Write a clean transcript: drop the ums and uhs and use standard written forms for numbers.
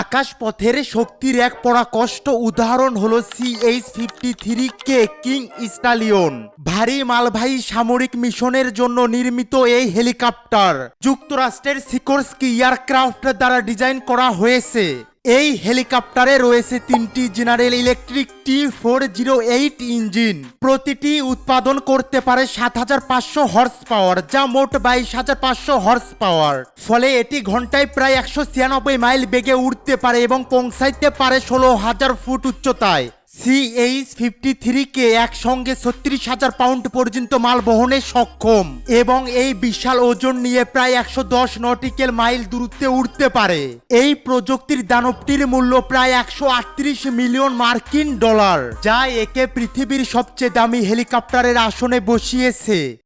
আকাশপথের শক্তির এক পরাকষ্ট উদাহরণ হলো CH-53K কিং স্টালিয়ন। ভারী মালবাহী সামরিক মিশনের জন্য নির্মিত এই হেলিকপ্টার যুক্তরাষ্ট্রের সিকোরস্কি এয়ারক্রাফট দ্বারা ডিজাইন করা হয়েছে। এই হেলিকপ্টারে রয়েছে 3টি জেনারেল ইলেকট্রিক T-408 ইঞ্জিন। প্রতিটি উৎপাদন করতে পারে 7500 হর্স পাওয়ার, যা মোট 22500 হর্স পাওয়ার। ফলে এটি ঘন্টায় প্রায় 196 মাইল বেগে উঠতে পারে এবং পৌঁছাইতে পারে 16000 ফুট উচ্চতায়। CH-53K একসঙ্গে 36,000 পাউন্ড পর্যন্ত মাল বহনে সক্ষম এবং এই বিশাল ওজন নিয়ে প্রায় 110 নটিক্যাল মাইল দূরত্বে উঠতে পারে। এই প্রযুক্তির দানবটির মূল্য প্রায় 138 মিলিয়ন মার্কিন ডলার, যা একে পৃথিবীর সবচেয়ে দামি হেলিকপ্টারের আসনে বসিয়েছে।